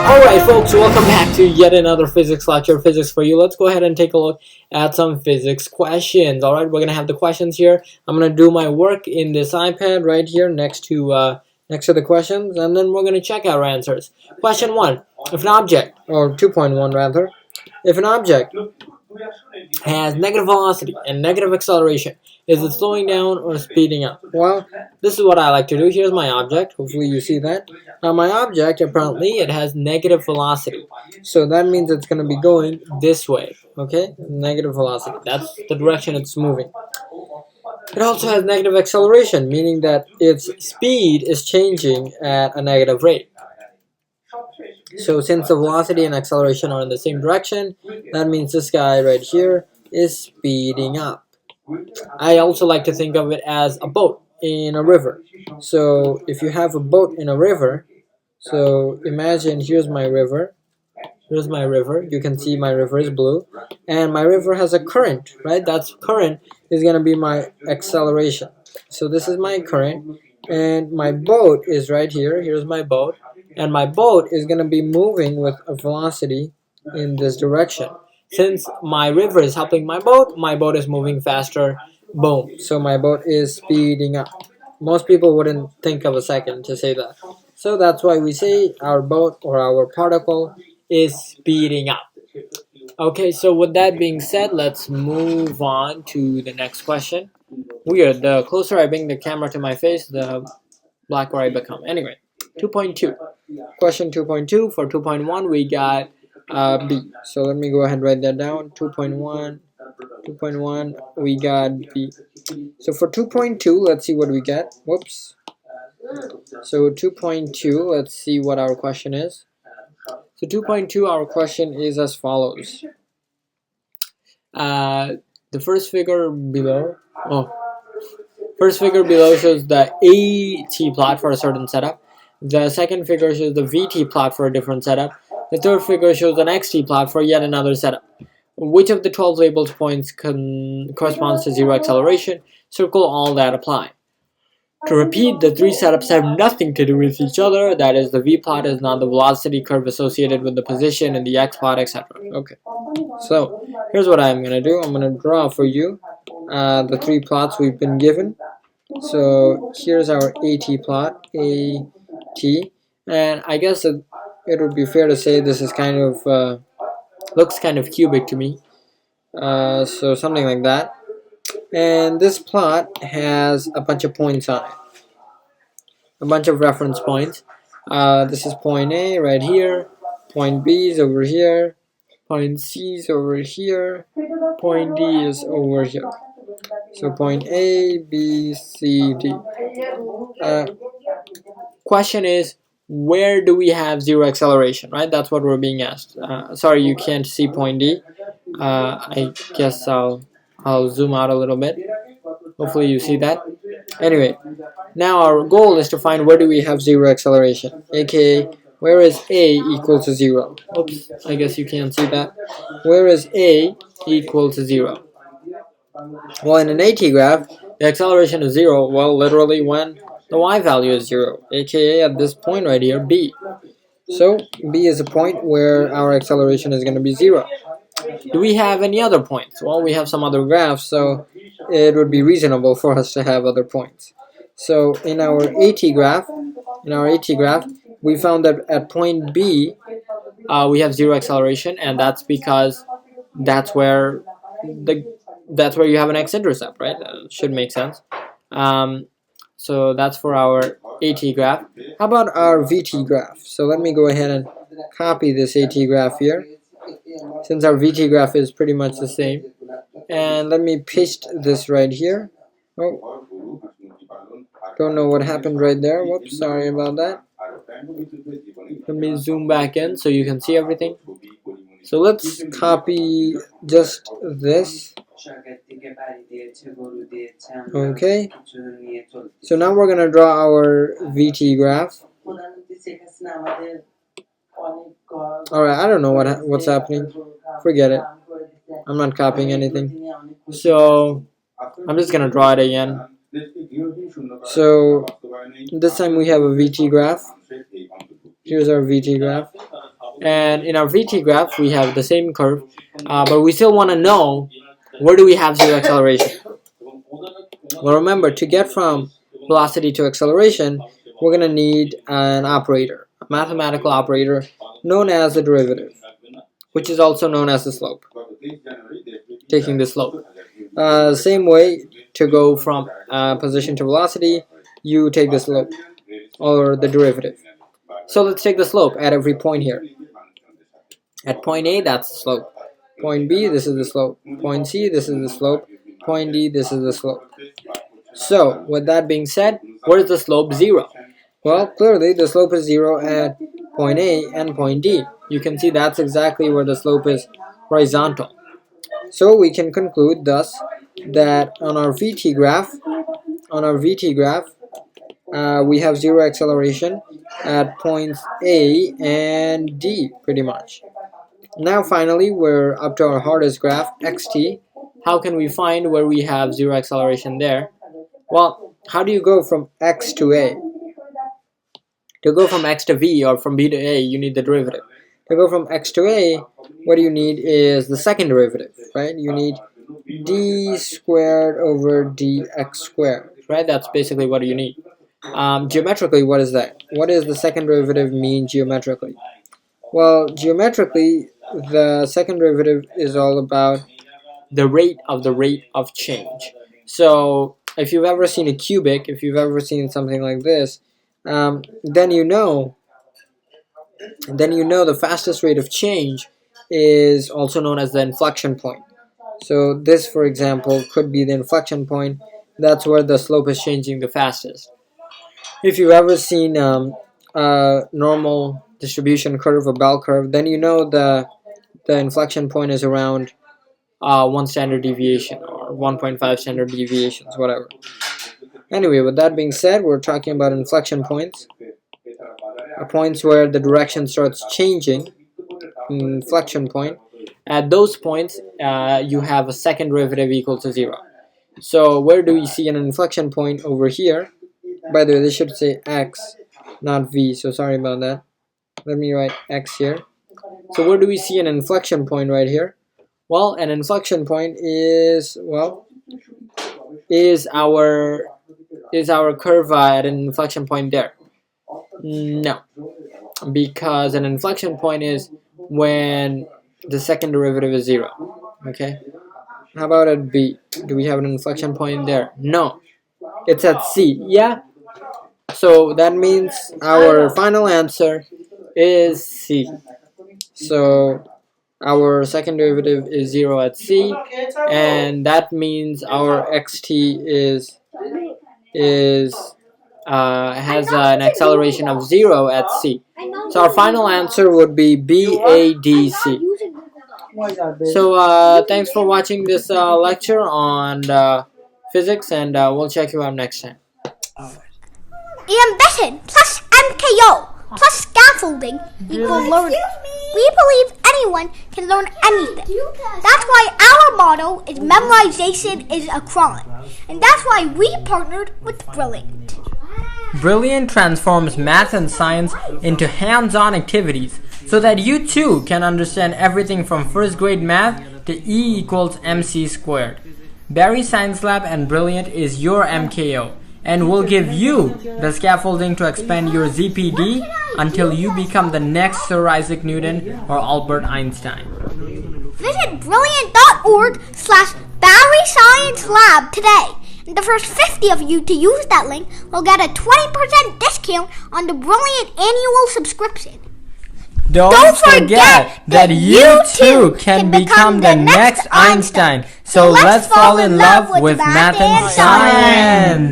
Alright folks, welcome back to yet another physics lecture, Physics for You. Let's go ahead and take a look at some physics questions. Alright, we're going to have the questions here. I'm going to do my work in this iPad right here next to the questions, and then we're going to check our answers. Question 1. If an object, or 2.1 rather, if an object has negative velocity and negative acceleration, is it slowing down or speeding up? Well, this is what I like to do. Here's my object. Hopefully you see that. Now my object, apparently it has negative velocity. So that means it's going to be going this way. Okay? Negative velocity. That's the direction it's moving. It also has negative acceleration, meaning that its speed is changing at a negative rate. So since the velocity and acceleration are in the same direction, that means this guy right here is speeding up. I also like to think of it as a boat in a river. So if you have a boat in a river, so imagine here's my river. Here's my river. You can see my river is blue. And my river has a current, right? That current is going to be my acceleration. So this is my current. And my boat is right here. Here's my boat. And my boat is going to be moving with a velocity in this direction. Since my river is helping my boat is moving faster. Boom. So my boat is speeding up. Most people wouldn't think of a second to say that. So that's why we say our boat or our particle is speeding up. Okay, so with that being said, let's move on to the next question. Weird, the closer I bring the camera to my face, the blacker I become. Anyway, 2.2. Question 2.2. For 2.1, we got B. So let me go ahead and write that down. 2.1, we got B. So for 2.2, let's see what we get. Whoops. So 2.2, let's see what our question is. So 2.2, our question is as follows. The first figure below shows the AT plot for a certain setup. The second figure shows the VT plot for a different setup. The third figure shows an XT plot for yet another setup. Which of the 12 labeled points corresponds to zero acceleration? Circle all that apply. To repeat, the three setups have nothing to do with each other. That is, the V plot is not the velocity curve associated with the position, and the X plot, etc. Okay. So here's what I'm going to do. I'm going to draw for you the three plots we've been given. So here's our AT plot, AT, and I guess it would be fair to say this is kind of looks kind of cubic to me. So something like that. And this plot has a bunch of points on it, a bunch of reference points. This is point A right here, point B is over here, point C is over here, point D is over here. So point A, B, C, D. Question is, where do we have zero acceleration, right? That's what we're being asked. Sorry, you can't see point D. I guess I'll zoom out a little bit. Hopefully you see that. Anyway, now our goal is to find where do we have zero acceleration, aka where is A equal to 0. Oops, I guess you can't see that. Where is A equal to 0? Well, in an AT graph, the acceleration is 0, well, literally when the y value is 0, aka at this point right here, B. So, B is a point where our acceleration is going to be 0. Do we have any other points? Well, we have some other graphs, so it would be reasonable for us to have other points. So in our AT graph, we found that at point B, we have zero acceleration, and that's because that's where you have an x-intercept, right? Should make sense. So that's for our AT graph. How about our VT graph? So let me go ahead and copy this AT graph here, since our VT graph is pretty much the same. And let me paste this right here. Oh, don't know what happened right there. Whoops, sorry about that. Let me zoom back in so you can see everything. So let's copy just this. Okay. So now we're gonna draw our VT graph. Alright, I don't know what's happening. Forget it. I'm not copying anything. So I'm just gonna draw it again. So this time we have a VT graph. Here's our VT graph. And in our VT graph, we have the same curve, but we still want to know where do we have zero acceleration. Well, remember, to get from velocity to acceleration, we're going to need an operator, a mathematical operator known as the derivative, which is also known as the slope, taking the slope. Same way, to go from position to velocity, you take the slope, or the derivative. So let's take the slope at every point here. At point A, that's the slope. Point B, this is the slope. Point C, this is the slope. Point D, this is the slope. So, with that being said, where is the slope 0? Well, clearly the slope is 0 at point A and point D. You can see that's exactly where the slope is horizontal. So we can conclude thus that on our VT graph, we have zero acceleration at points A and D, pretty much. Now finally, we're up to our hardest graph, xt. How can we find where we have zero acceleration there? Well, how do you go from x to a? To go from x to v or from b to a, you need the derivative. To go from x to a, what you need is the second derivative, right? You need d squared over dx squared, right? That's basically what you need. Geometrically, what is that? What does the second derivative mean geometrically? Well, geometrically, the second derivative is all about the rate of change. So if you've ever seen a cubic, if you've ever seen something like this, then you know the fastest rate of change is also known as the inflection point. So this, for example, could be the inflection point. That's where the slope is changing the fastest. If you've ever seen a normal distribution curve, a bell curve, then you know the inflection point is around 1 standard deviation or 1.5 standard deviations, whatever. Anyway, with that being said, we're talking about inflection points, points where the direction starts changing, inflection point. At those points, you have a second derivative equal to 0. So where do we see an inflection point? Over here. By the way, this should say x, not v, so sorry about that. Let me write x here. So where do we see an inflection point? Right here. Well, an inflection point is our curve at an inflection point there? No, because an inflection point is when the second derivative is 0. Okay. How about at B? Do we have an inflection point there? No, it's at C. Yeah. So that means our final answer is C. So our second derivative is 0 at C, and that means our xt has an acceleration of 0 at C. So our final answer would be BADC. So thanks for watching this lecture on physics, and we'll check you out next time. Embedded plus MKO plus scaffolding equals learning. We believe anyone can learn anything. That's why our motto is memorization is a crime. And that's why we partnered with Brilliant. Brilliant transforms math and science into hands-on activities so that you too can understand everything from first grade math to E equals MC squared. Barry Science Lab and Brilliant is your MKO, and will give you the scaffolding to expand your ZPD until you become the next Sir Isaac Newton or Albert Einstein. Visit brilliant.org/Barry Science Lab today. And the first 50 of you to use that link will get a 20% discount on the Brilliant annual subscription. Don't forget that you too can become the next Einstein. So let's fall in love with math and science.